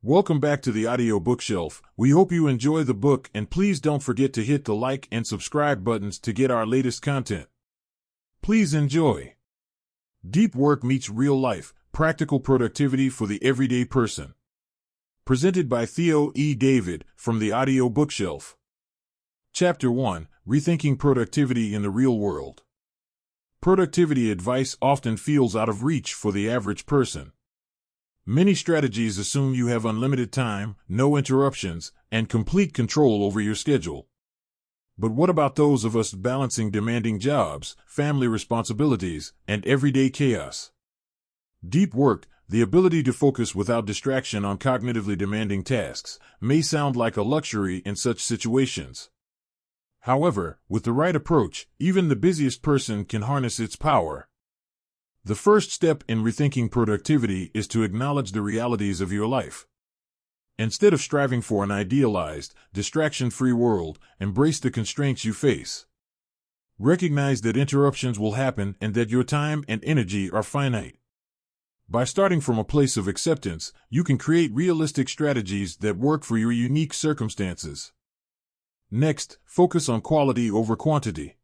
Welcome back to the audio bookshelf. We hope you enjoy the book, and please don't forget to hit the like and subscribe buttons to get our latest content. Please enjoy. Deep Work Meets Real Life, Practical Productivity for the Everyday Person. Presented by Theo E. David from the audio bookshelf. Chapter 1, Rethinking Productivity in the Real World. Productivity advice often feels out of reach for the average person. Many strategies assume you have unlimited time, no interruptions, and complete control over your schedule. But what about those of us balancing demanding jobs, family responsibilities, and everyday chaos? Deep work, the ability to focus without distraction on cognitively demanding tasks, may sound like a luxury in such situations. However, with the right approach, even the busiest person can harness its power. The first step in rethinking productivity is to acknowledge the realities of your life. Instead of striving for an idealized, distraction-free world, embrace the constraints you face. Recognize that interruptions will happen and that your time and energy are finite. By starting from a place of acceptance, you can create realistic strategies that work for your unique circumstances. Next, focus on quality over quantity.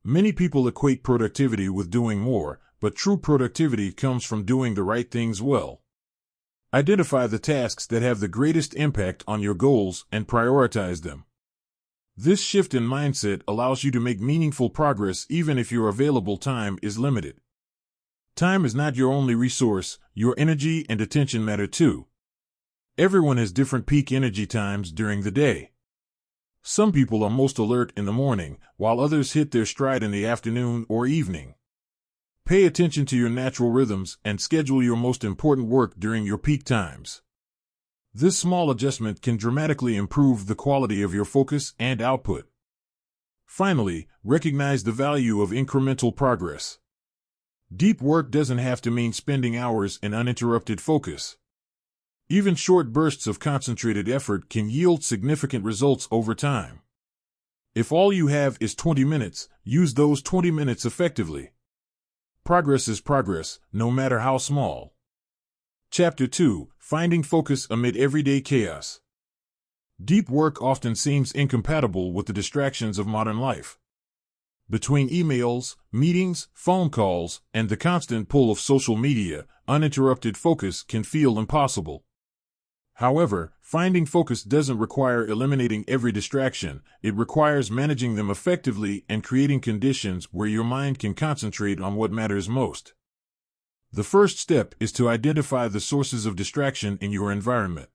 Many people equate productivity with doing more, but true productivity comes from doing the right things well. Identify the tasks that have the greatest impact on your goals and prioritize them. This shift in mindset allows you to make meaningful progress even if your available time is limited. Time is not your only resource, your energy and attention matter too. Everyone has different peak energy times during the day. Some people are most alert in the morning, while others hit their stride in the afternoon or evening. Pay attention to your natural rhythms and schedule your most important work during your peak times. This small adjustment can dramatically improve the quality of your focus and output. Finally, recognize the value of incremental progress. Deep work doesn't have to mean spending hours in uninterrupted focus. Even short bursts of concentrated effort can yield significant results over time. If all you have is 20 minutes, use those 20 minutes effectively. Progress is progress, no matter how small. Chapter 2, Finding Focus Amid Everyday Chaos. Deep work often seems incompatible with the distractions of modern life. Between emails, meetings, phone calls, and the constant pull of social media, uninterrupted focus can feel impossible. However, finding focus doesn't require eliminating every distraction. It requires managing them effectively and creating conditions where your mind can concentrate on what matters most. The first step is to identify the sources of distraction in your environment.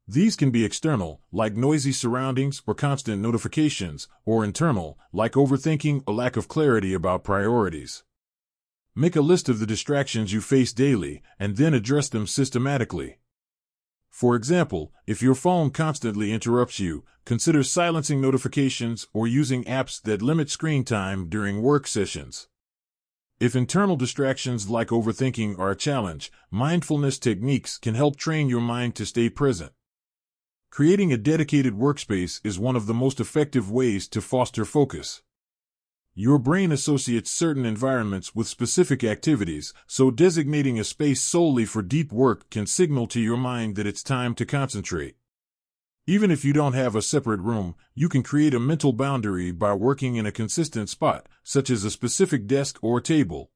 These can be external, like noisy surroundings or constant notifications, or internal, like overthinking or lack of clarity about priorities. Make a list of the distractions you face daily, and then address them systematically. For example, if your phone constantly interrupts you, consider silencing notifications or using apps that limit screen time during work sessions. If internal distractions like overthinking are a challenge, mindfulness techniques can help train your mind to stay present. Creating a dedicated workspace is one of the most effective ways to foster focus. Your brain associates certain environments with specific activities, so designating a space solely for deep work can signal to your mind that it's time to concentrate. Even if you don't have a separate room, you can create a mental boundary by working in a consistent spot, such as a specific desk or table.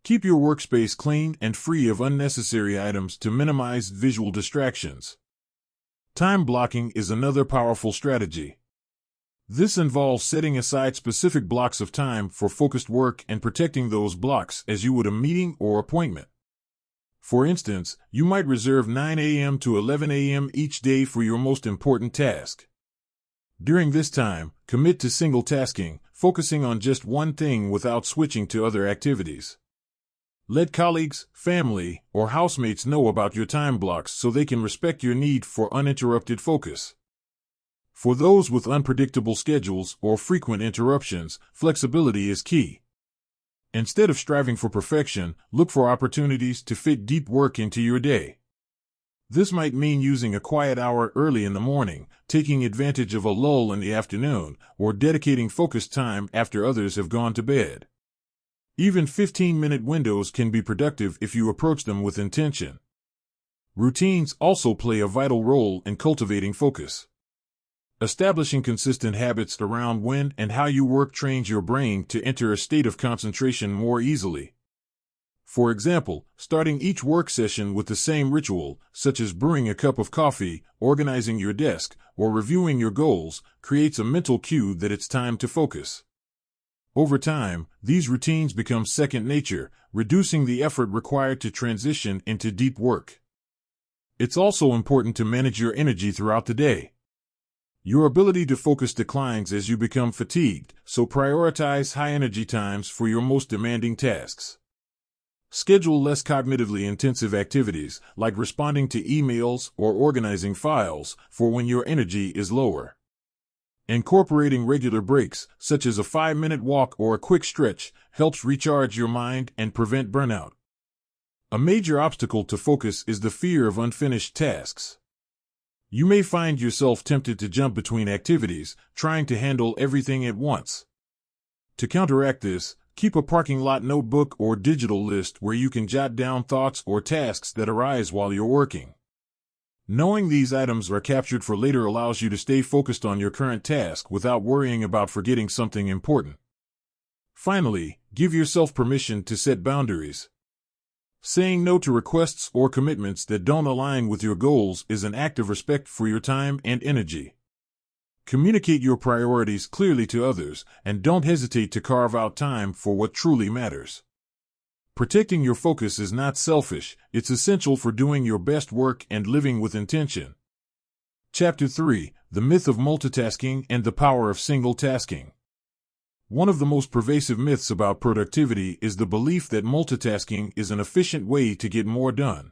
Keep your workspace clean and free of unnecessary items to minimize visual distractions. Time blocking is another powerful strategy. This involves setting aside specific blocks of time for focused work and protecting those blocks as you would a meeting or appointment. For instance, you might reserve 9 a.m. to 11 a.m. each day for your most important task. During this time, commit to single tasking, focusing on just one thing without switching to other activities. Let colleagues, family, or housemates know about your time blocks so they can respect your need for uninterrupted focus. For those with unpredictable schedules or frequent interruptions, flexibility is key. Instead of striving for perfection, look for opportunities to fit deep work into your day. This might mean using a quiet hour early in the morning, taking advantage of a lull in the afternoon, or dedicating focused time after others have gone to bed. Even 15-minute windows can be productive if you approach them with intention. Routines also play a vital role in cultivating focus. Establishing consistent habits around when and how you work trains your brain to enter a state of concentration more easily. For example, starting each work session with the same ritual, such as brewing a cup of coffee, organizing your desk, or reviewing your goals, creates a mental cue that it's time to focus. Over time, these routines become second nature, reducing the effort required to transition into deep work. It's also important to manage your energy throughout the day. Your ability to focus declines as you become fatigued, so prioritize high-energy times for your most demanding tasks. Schedule less cognitively intensive activities, like responding to emails or organizing files, for when your energy is lower. Incorporating regular breaks, such as a 5-minute walk or a quick stretch, helps recharge your mind and prevent burnout. A major obstacle to focus is the fear of unfinished tasks. You may find yourself tempted to jump between activities, trying to handle everything at once. To counteract this, keep a parking lot notebook or digital list where you can jot down thoughts or tasks that arise while you're working. Knowing these items are captured for later allows you to stay focused on your current task without worrying about forgetting something important. Finally, give yourself permission to set boundaries. Saying no to requests or commitments that don't align with your goals is an act of respect for your time and energy. Communicate your priorities clearly to others, and don't hesitate to carve out time for what truly matters. Protecting your focus is not selfish, it's essential for doing your best work and living with intention. Chapter 3: The Myth of Multitasking and the Power of Single Tasking. One of the most pervasive myths about productivity is the belief that multitasking is an efficient way to get more done.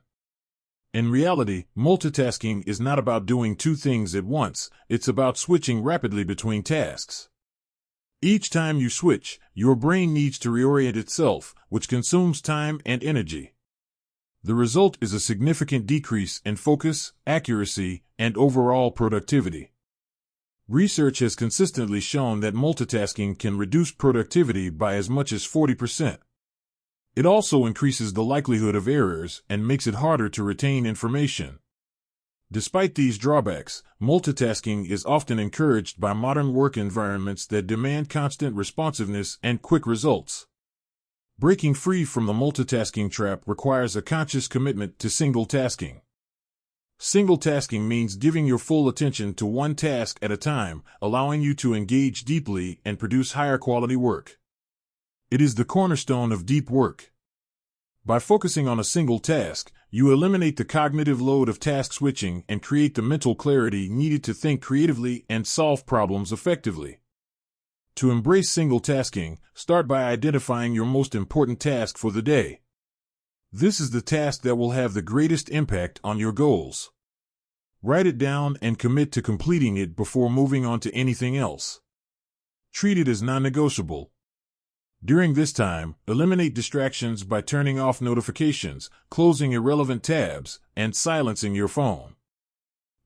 In reality, multitasking is not about doing two things at once, it's about switching rapidly between tasks. Each time you switch, your brain needs to reorient itself, which consumes time and energy. The result is a significant decrease in focus, accuracy, and overall productivity. Research has consistently shown that multitasking can reduce productivity by as much as 40%. It also increases the likelihood of errors and makes it harder to retain information. Despite these drawbacks, multitasking is often encouraged by modern work environments that demand constant responsiveness and quick results. Breaking free from the multitasking trap requires a conscious commitment to single tasking. Single tasking means giving your full attention to one task at a time, allowing you to engage deeply and produce higher quality work. It is the cornerstone of deep work. By focusing on a single task, you eliminate the cognitive load of task switching and create the mental clarity needed to think creatively and solve problems effectively. To embrace single tasking, start by identifying your most important task for the day. This is the task that will have the greatest impact on your goals. Write it down and commit to completing it before moving on to anything else. Treat it as non-negotiable. During this time, eliminate distractions by turning off notifications, closing irrelevant tabs, and silencing your phone.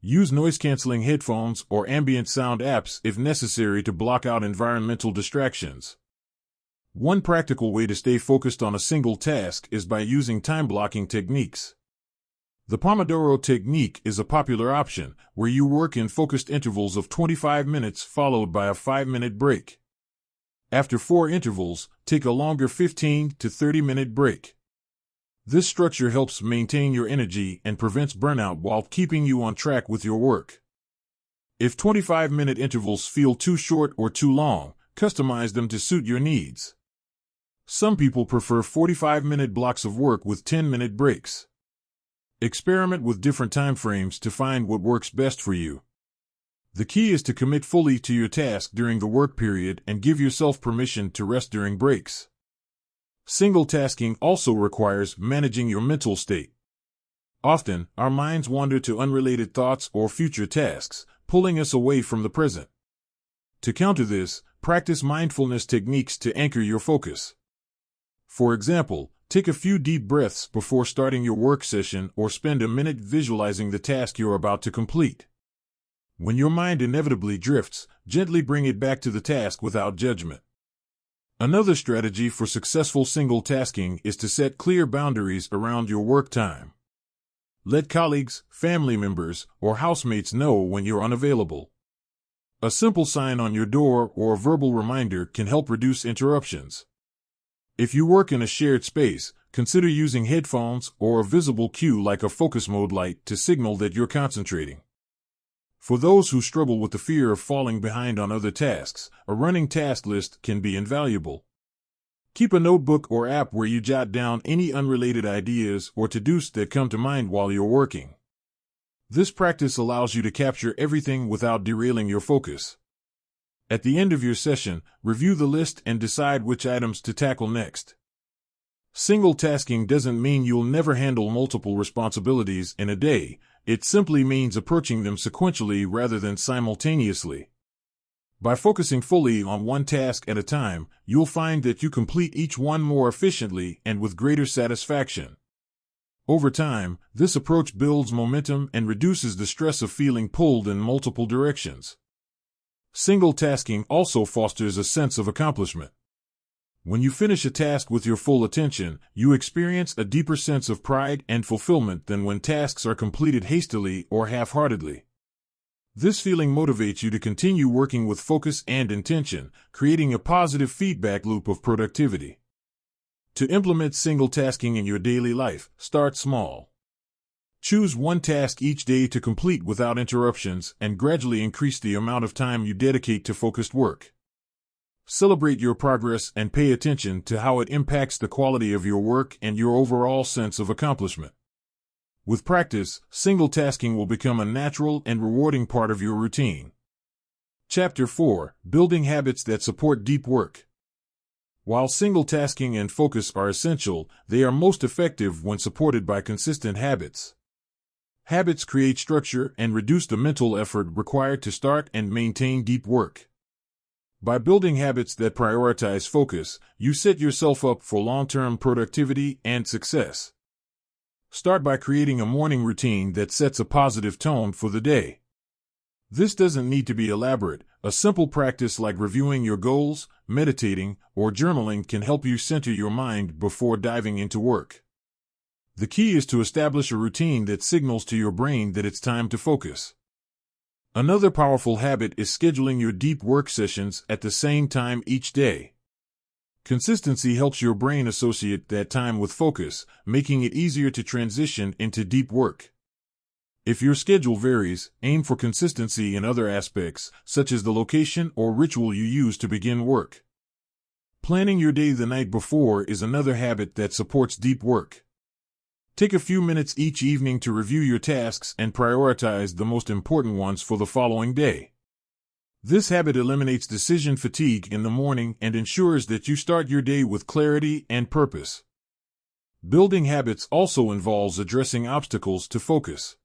Use noise-canceling headphones or ambient sound apps if necessary to block out environmental distractions. One practical way to stay focused on a single task is by using time-blocking techniques. The Pomodoro technique is a popular option, where you work in focused intervals of 25 minutes followed by a 5-minute break. After 4 intervals, take a longer 15 to 30-minute break. This structure helps maintain your energy and prevents burnout while keeping you on track with your work. If 25-minute intervals feel too short or too long, customize them to suit your needs. Some people prefer 45-minute blocks of work with 10-minute breaks. Experiment with different time frames to find what works best for you. The key is to commit fully to your task during the work period and give yourself permission to rest during breaks. Single tasking also requires managing your mental state. Often, our minds wander to unrelated thoughts or future tasks, pulling us away from the present. To counter this, practice mindfulness techniques to anchor your focus. For example, take a few deep breaths before starting your work session or spend a minute visualizing the task you're about to complete. When your mind inevitably drifts, gently bring it back to the task without judgment. Another strategy for successful single tasking is to set clear boundaries around your work time. Let colleagues, family members, or housemates know when you're unavailable. A simple sign on your door or a verbal reminder can help reduce interruptions. If you work in a shared space, consider using headphones or a visible cue like a focus mode light to signal that you're concentrating. For those who struggle with the fear of falling behind on other tasks, a running task list can be invaluable. Keep a notebook or app where you jot down any unrelated ideas or to-dos that come to mind while you're working. This practice allows you to capture everything without derailing your focus. At the end of your session, review the list and decide which items to tackle next. Single tasking doesn't mean you'll never handle multiple responsibilities in a day. It simply means approaching them sequentially rather than simultaneously. By focusing fully on one task at a time, you'll find that you complete each one more efficiently and with greater satisfaction. Over time, this approach builds momentum and reduces the stress of feeling pulled in multiple directions. Single tasking also fosters a sense of accomplishment. When you finish a task with your full attention, you experience a deeper sense of pride and fulfillment than when tasks are completed hastily or half-heartedly. This feeling motivates you to continue working with focus and intention, creating a positive feedback loop of productivity. To implement single tasking in your daily life, start small. Choose one task each day to complete without interruptions and gradually increase the amount of time you dedicate to focused work. Celebrate your progress and pay attention to how it impacts the quality of your work and your overall sense of accomplishment. With practice, single tasking will become a natural and rewarding part of your routine. Chapter 4: Building Habits that Support Deep Work. While single tasking and focus are essential, they are most effective when supported by consistent habits. Habits create structure and reduce the mental effort required to start and maintain deep work. By building habits that prioritize focus, you set yourself up for long-term productivity and success. Start by creating a morning routine that sets a positive tone for the day. This doesn't need to be elaborate. A simple practice like reviewing your goals, meditating, or journaling can help you center your mind before diving into work. The key is to establish a routine that signals to your brain that it's time to focus. Another powerful habit is scheduling your deep work sessions at the same time each day. Consistency helps your brain associate that time with focus, making it easier to transition into deep work. If your schedule varies, aim for consistency in other aspects, such as the location or ritual you use to begin work. Planning your day the night before is another habit that supports deep work. Take a few minutes each evening to review your tasks and prioritize the most important ones for the following day. This habit eliminates decision fatigue in the morning and ensures that you start your day with clarity and purpose. Building habits also involves addressing obstacles to focus.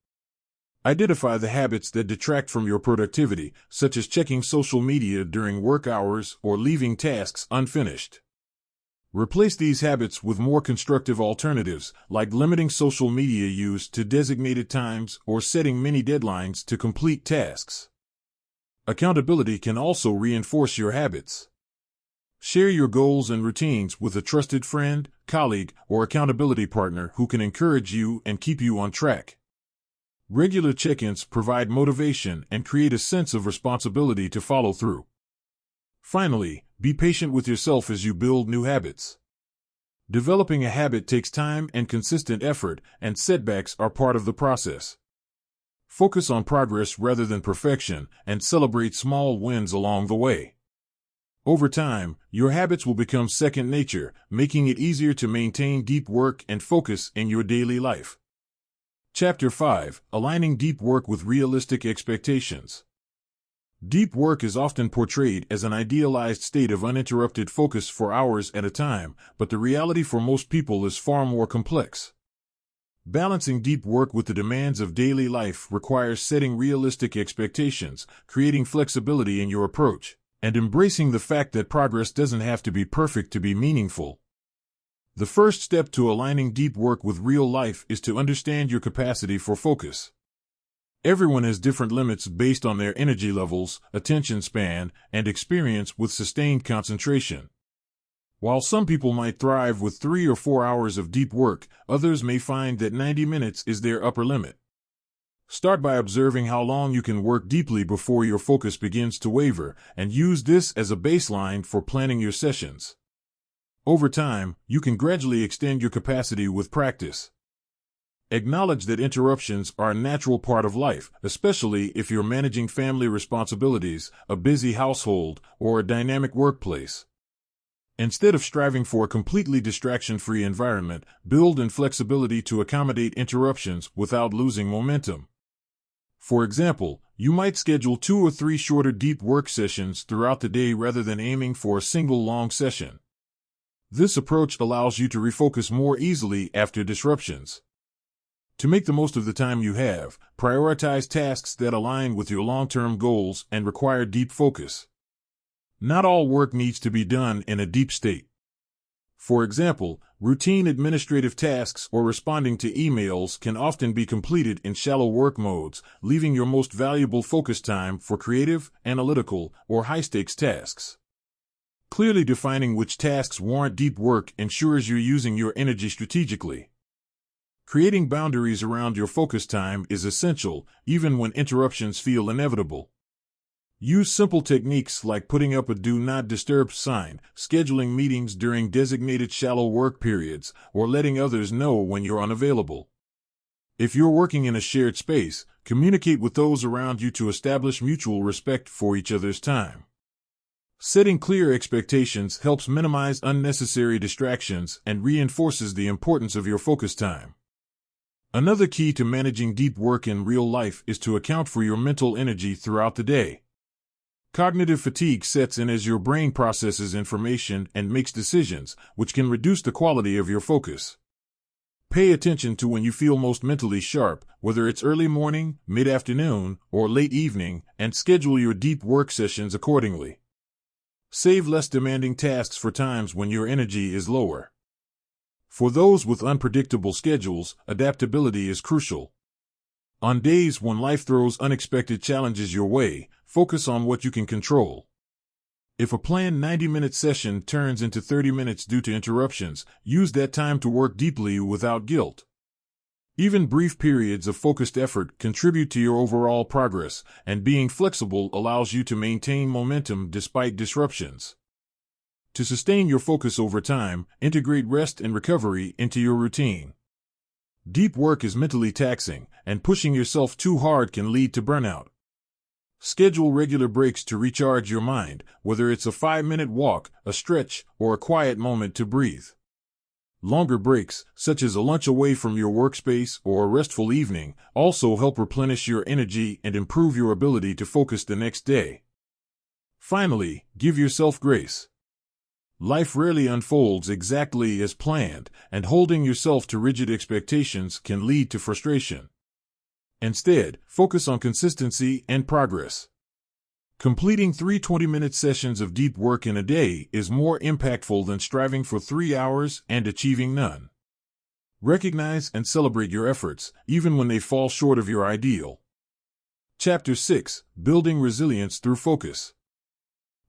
Identify the habits that detract from your productivity, such as checking social media during work hours or leaving tasks unfinished. Replace these habits with more constructive alternatives, like limiting social media use to designated times or setting mini deadlines to complete tasks. Accountability can also reinforce your habits. Share your goals and routines with a trusted friend, colleague, or accountability partner who can encourage you and keep you on track. Regular check-ins provide motivation and create a sense of responsibility to follow through. Finally, be patient with yourself as you build new habits. Developing a habit takes time and consistent effort, and setbacks are part of the process. Focus on progress rather than perfection, and celebrate small wins along the way. Over time, your habits will become second nature, making it easier to maintain deep work and focus in your daily life. Chapter 5: Aligning Deep Work with Realistic Expectations. Deep work is often portrayed as an idealized state of uninterrupted focus for hours at a time, but the reality for most people is far more complex. Balancing deep work with the demands of daily life requires setting realistic expectations, creating flexibility in your approach, and embracing the fact that progress doesn't have to be perfect to be meaningful. The first step to aligning deep work with real life is to understand your capacity for focus. Everyone has different limits based on their energy levels, attention span, and experience with sustained concentration. While some people might thrive with 3 or 4 hours of deep work, others may find that 90 minutes is their upper limit. Start by observing how long you can work deeply before your focus begins to waver, and use this as a baseline for planning your sessions. Over time, you can gradually extend your capacity with practice. Acknowledge that interruptions are a natural part of life, especially if you're managing family responsibilities, a busy household, or a dynamic workplace. Instead of striving for a completely distraction-free environment, build in flexibility to accommodate interruptions without losing momentum. For example, you might schedule 2 or 3 shorter deep work sessions throughout the day rather than aiming for a single long session. This approach allows you to refocus more easily after disruptions. To make the most of the time you have, prioritize tasks that align with your long-term goals and require deep focus. Not all work needs to be done in a deep state. For example, routine administrative tasks or responding to emails can often be completed in shallow work modes, leaving your most valuable focus time for creative, analytical, or high-stakes tasks. Clearly defining which tasks warrant deep work ensures you're using your energy strategically. Creating boundaries around your focus time is essential, even when interruptions feel inevitable. Use simple techniques like putting up a Do Not Disturb sign, scheduling meetings during designated shallow work periods, or letting others know when you're unavailable. If you're working in a shared space, communicate with those around you to establish mutual respect for each other's time. Setting clear expectations helps minimize unnecessary distractions and reinforces the importance of your focus time. Another key to managing deep work in real life is to account for your mental energy throughout the day. Cognitive fatigue sets in as your brain processes information and makes decisions, which can reduce the quality of your focus. Pay attention to when you feel most mentally sharp, whether it's early morning, mid-afternoon, or late evening, and schedule your deep work sessions accordingly. Save less demanding tasks for times when your energy is lower. For those with unpredictable schedules, adaptability is crucial. On days when life throws unexpected challenges your way, focus on what you can control. If a planned 90-minute session turns into 30 minutes due to interruptions, use that time to work deeply without guilt. Even brief periods of focused effort contribute to your overall progress, and being flexible allows you to maintain momentum despite disruptions. To sustain your focus over time, integrate rest and recovery into your routine. Deep work is mentally taxing, and pushing yourself too hard can lead to burnout. Schedule regular breaks to recharge your mind, whether it's a 5-minute walk, a stretch, or a quiet moment to breathe. Longer breaks, such as a lunch away from your workspace or a restful evening, also help replenish your energy and improve your ability to focus the next day. Finally, give yourself grace. Life rarely unfolds exactly as planned, and holding yourself to rigid expectations can lead to frustration. Instead, focus on consistency and progress. Completing 3 20-minute sessions of deep work in a day is more impactful than striving for 3 hours and achieving none. Recognize and celebrate your efforts, even when they fall short of your ideal. Chapter 6: Building Resilience Through Focus.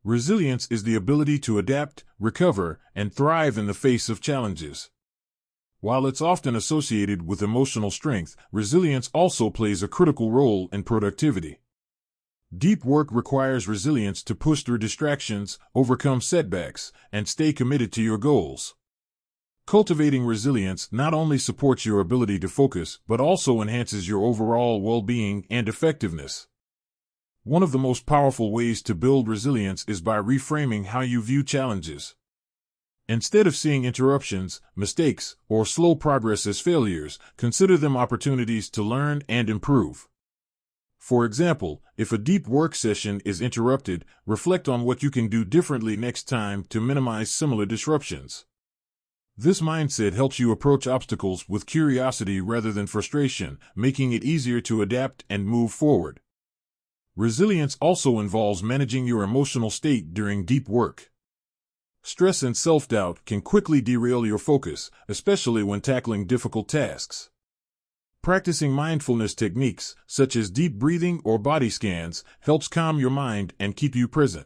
Resilience is the ability to adapt, recover, and thrive in the face of challenges. While it's often associated with emotional strength, resilience also plays a critical role in productivity. Deep work requires resilience to push through distractions, overcome setbacks, and stay committed to your goals. Cultivating resilience not only supports your ability to focus, but also enhances your overall well-being and effectiveness. One of the most powerful ways to build resilience is by reframing how you view challenges. Instead of seeing interruptions, mistakes, or slow progress as failures, consider them opportunities to learn and improve. For example, if a deep work session is interrupted, reflect on what you can do differently next time to minimize similar disruptions. This mindset helps you approach obstacles with curiosity rather than frustration, making it easier to adapt and move forward. Resilience also involves managing your emotional state during deep work. Stress and self-doubt can quickly derail your focus, especially when tackling difficult tasks. Practicing mindfulness techniques, such as deep breathing or body scans, helps calm your mind and keep you present.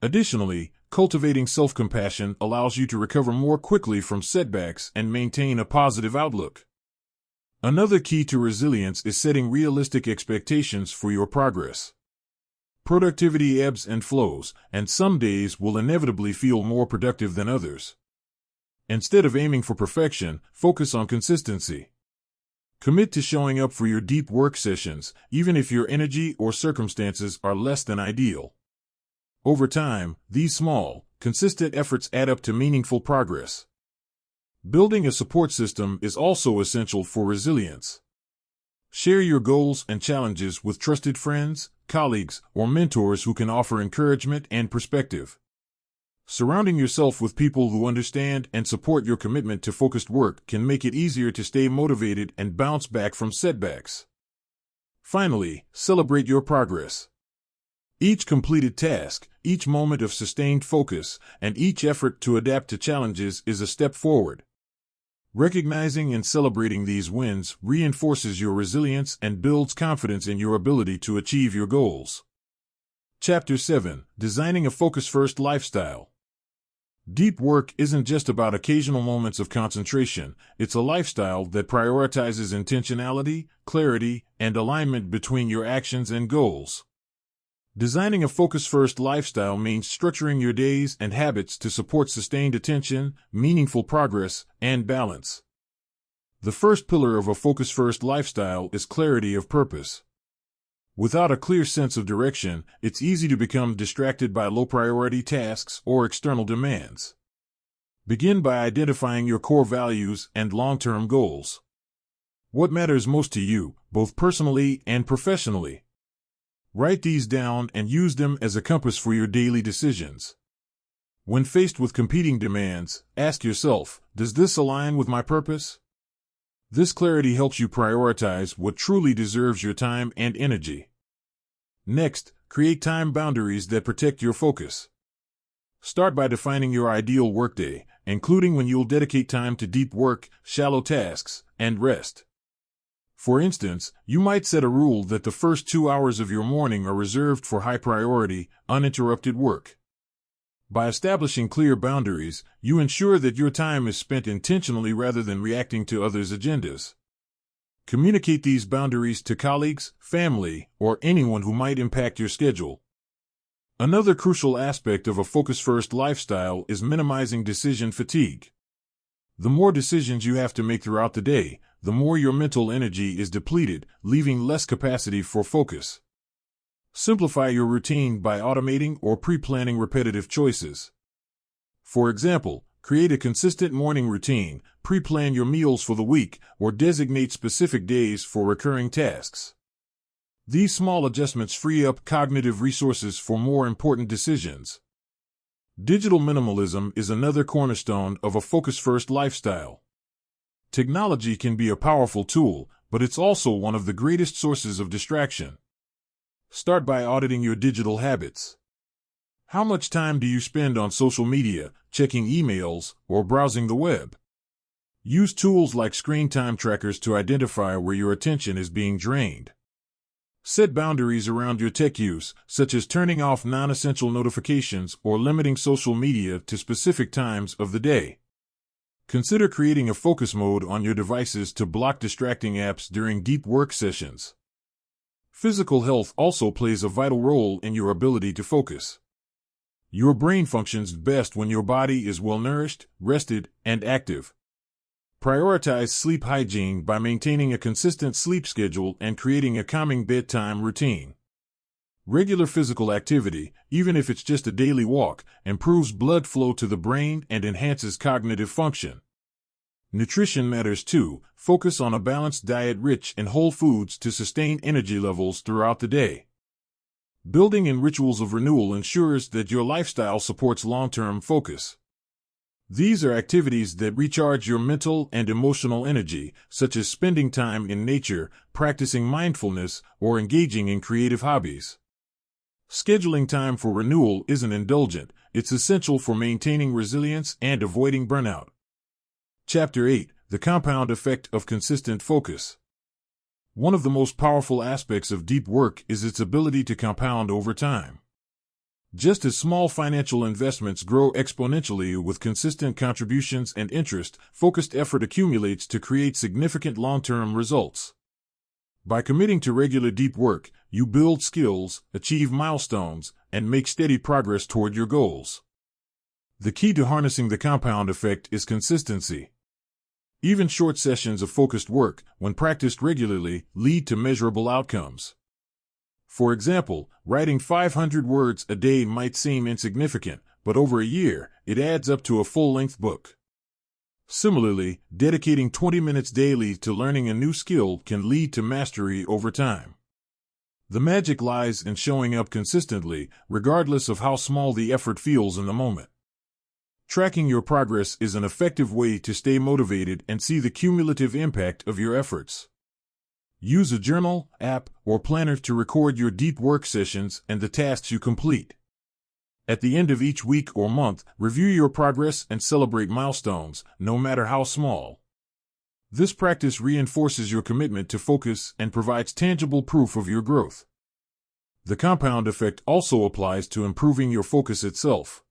Additionally, cultivating self-compassion allows you to recover more quickly from setbacks and maintain a positive outlook. Another key to resilience is setting realistic expectations for your progress. Productivity ebbs and flows, and some days will inevitably feel more productive than others. Instead of aiming for perfection, focus on consistency. Commit to showing up for your deep work sessions, even if your energy or circumstances are less than ideal. Over time, these small, consistent efforts add up to meaningful progress. Building a support system is also essential for resilience. Share your goals and challenges with trusted friends, colleagues, or mentors who can offer encouragement and perspective. Surrounding yourself with people who understand and support your commitment to focused work can make it easier to stay motivated and bounce back from setbacks. Finally, celebrate your progress. Each completed task, each moment of sustained focus, and each effort to adapt to challenges is a step forward. Recognizing and celebrating these wins reinforces your resilience and builds confidence in your ability to achieve your goals. Chapter 7: Designing a Focus-First Lifestyle. Deep work isn't just about occasional moments of concentration, it's a lifestyle that prioritizes intentionality, clarity, and alignment between your actions and goals. Designing a focus-first lifestyle means structuring your days and habits to support sustained attention, meaningful progress, and balance. The first pillar of a focus-first lifestyle is clarity of purpose. Without a clear sense of direction, it's easy to become distracted by low-priority tasks or external demands. Begin by identifying your core values and long-term goals. What matters most to you, both personally and professionally? Write these down and use them as a compass for your daily decisions. When faced with competing demands, ask yourself, does this align with my purpose? This clarity helps you prioritize what truly deserves your time and energy. Next, create time boundaries that protect your focus. Start by defining your ideal workday, including when you'll dedicate time to deep work, shallow tasks, and rest. For instance, you might set a rule that the first 2 hours of your morning are reserved for high-priority, uninterrupted work. By establishing clear boundaries, you ensure that your time is spent intentionally rather than reacting to others' agendas. Communicate these boundaries to colleagues, family, or anyone who might impact your schedule. Another crucial aspect of a focus-first lifestyle is minimizing decision fatigue. The more decisions you have to make throughout the day, the more your mental energy is depleted, leaving less capacity for focus. Simplify your routine by automating or pre-planning repetitive choices. For example, create a consistent morning routine, pre-plan your meals for the week, or designate specific days for recurring tasks. These small adjustments free up cognitive resources for more important decisions. Digital minimalism is another cornerstone of a focus-first lifestyle. Technology can be a powerful tool, but it's also one of the greatest sources of distraction. Start by auditing your digital habits. How much time do you spend on social media, checking emails, or browsing the web? Use tools like screen time trackers to identify where your attention is being drained. Set boundaries around your tech use, such as turning off non-essential notifications or limiting social media to specific times of the day. Consider creating a focus mode on your devices to block distracting apps during deep work sessions. Physical health also plays a vital role in your ability to focus. Your brain functions best when your body is well-nourished, rested, and active. Prioritize sleep hygiene by maintaining a consistent sleep schedule and creating a calming bedtime routine. Regular physical activity, even if it's just a daily walk, improves blood flow to the brain and enhances cognitive function. Nutrition matters too. Focus on a balanced diet rich in whole foods to sustain energy levels throughout the day. Building in rituals of renewal ensures that your lifestyle supports long-term focus. These are activities that recharge your mental and emotional energy, such as spending time in nature, practicing mindfulness, or engaging in creative hobbies. Scheduling time for renewal isn't indulgent, it's essential for maintaining resilience and avoiding burnout. Chapter 8: The Compound Effect of Consistent Focus. One of the most powerful aspects of deep work is its ability to compound over time. Just as small financial investments grow exponentially with consistent contributions and interest, focused effort accumulates to create significant long-term results. By committing to regular deep work, you build skills, achieve milestones, and make steady progress toward your goals. The key to harnessing the compound effect is consistency. Even short sessions of focused work, when practiced regularly, lead to measurable outcomes. For example, writing 500 words a day might seem insignificant, but over a year, it adds up to a full-length book. Similarly, dedicating 20 minutes daily to learning a new skill can lead to mastery over time. The magic lies in showing up consistently, regardless of how small the effort feels in the moment. Tracking your progress is an effective way to stay motivated and see the cumulative impact of your efforts. Use a journal, app, or planner to record your deep work sessions and the tasks you complete. At the end of each week or month, review your progress and celebrate milestones, no matter how small. This practice reinforces your commitment to focus and provides tangible proof of your growth. The compound effect also applies to improving your focus itself.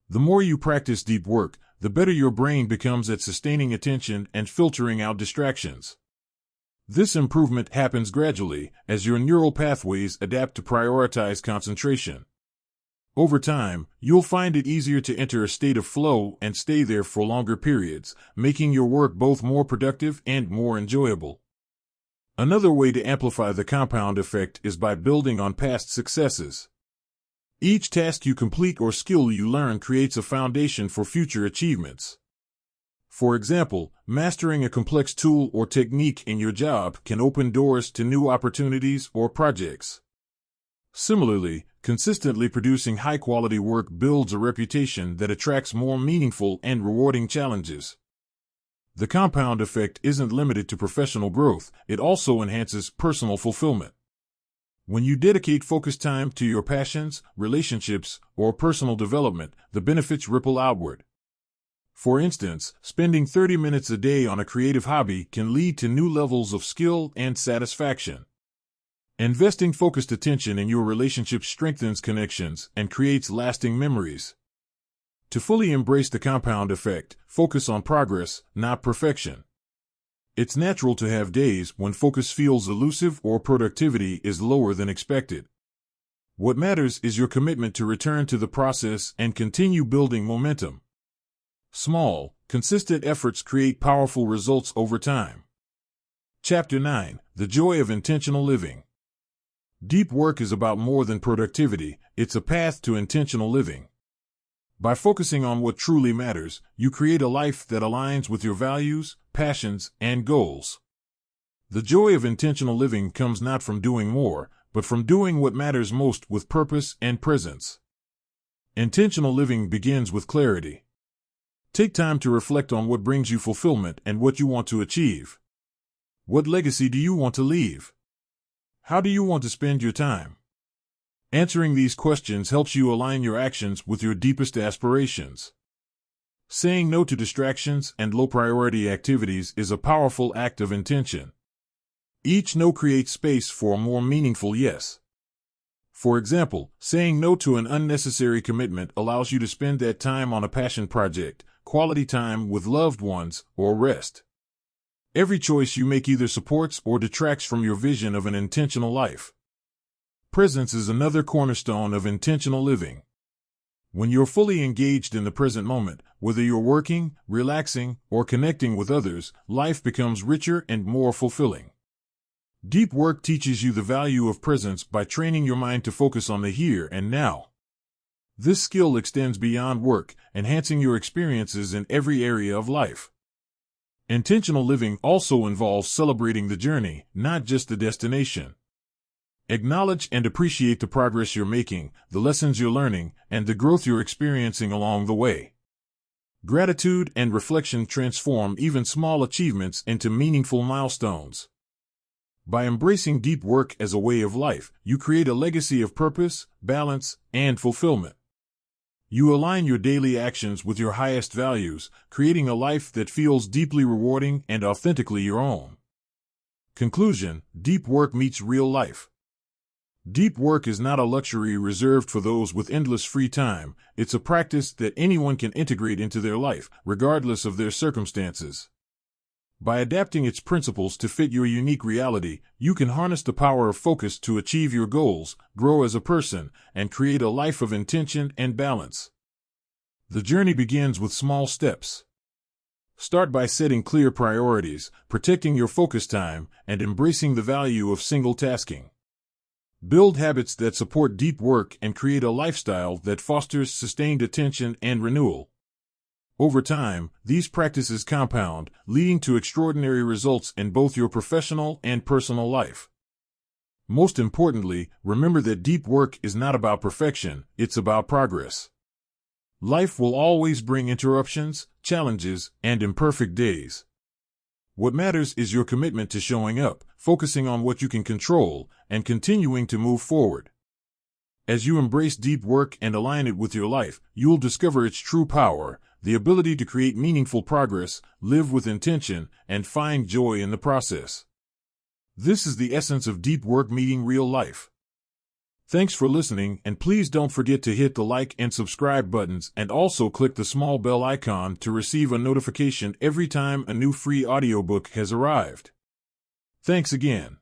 The more you practice deep work, the better your brain becomes at sustaining attention and filtering out distractions. This improvement happens gradually, as your neural pathways adapt to prioritize concentration. Over time, you'll find it easier to enter a state of flow and stay there for longer periods, making your work both more productive and more enjoyable. Another way to amplify the compound effect is by building on past successes. Each task you complete or skill you learn creates a foundation for future achievements. For example, mastering a complex tool or technique in your job can open doors to new opportunities or projects. Similarly, consistently producing high-quality work builds a reputation that attracts more meaningful and rewarding challenges. The compound effect isn't limited to professional growth, it also enhances personal fulfillment. When you dedicate focused time to your passions, relationships, or personal development, the benefits ripple outward. For instance, spending 30 minutes a day on a creative hobby can lead to new levels of skill and satisfaction. Investing focused attention in your relationships strengthens connections and creates lasting memories. To fully embrace the compound effect, focus on progress, not perfection. It's natural to have days when focus feels elusive or productivity is lower than expected. What matters is your commitment to return to the process and continue building momentum. Small, consistent efforts create powerful results over time. Chapter 9: The Joy of Intentional Living. Deep work is about more than productivity, it's a path to intentional living. By focusing on what truly matters, you create a life that aligns with your values, passions, and goals. The joy of intentional living comes not from doing more, but from doing what matters most with purpose and presence. Intentional living begins with clarity. Take time to reflect on what brings you fulfillment and what you want to achieve. What legacy do you want to leave? How do you want to spend your time? Answering these questions helps you align your actions with your deepest aspirations. Saying no to distractions and low-priority activities is a powerful act of intention. Each no creates space for a more meaningful yes. For example, saying no to an unnecessary commitment allows you to spend that time on a passion project, quality time with loved ones, or rest. Every choice you make either supports or detracts from your vision of an intentional life. Presence is another cornerstone of intentional living. When you're fully engaged in the present moment, whether you're working, relaxing, or connecting with others, life becomes richer and more fulfilling. Deep work teaches you the value of presence by training your mind to focus on the here and now. This skill extends beyond work, enhancing your experiences in every area of life. Intentional living also involves celebrating the journey, not just the destination. Acknowledge and appreciate the progress you're making, the lessons you're learning, and the growth you're experiencing along the way. Gratitude and reflection transform even small achievements into meaningful milestones. By embracing deep work as a way of life, you create a legacy of purpose, balance, and fulfillment. You align your daily actions with your highest values, creating a life that feels deeply rewarding and authentically your own. Conclusion: deep work meets real life. Deep work is not a luxury reserved for those with endless free time. It's a practice that anyone can integrate into their life, regardless of their circumstances. By adapting its principles to fit your unique reality, you can harness the power of focus to achieve your goals, grow as a person, and create a life of intention and balance. The journey begins with small steps. Start by setting clear priorities, protecting your focus time, and embracing the value of single tasking. Build habits that support deep work and create a lifestyle that fosters sustained attention and renewal. Over time, these practices compound, leading to extraordinary results in both your professional and personal life. Most importantly, remember that deep work is not about perfection, it's about progress. Life will always bring interruptions, challenges, and imperfect days. What matters is your commitment to showing up, focusing on what you can control, and continuing to move forward. As you embrace deep work and align it with your life, you'll discover its true power, the ability to create meaningful progress, live with intention, and find joy in the process. This is the essence of deep work meeting real life. Thanks for listening, and please don't forget to hit the like and subscribe buttons and also click the small bell icon to receive a notification every time a new free audiobook has arrived. Thanks again.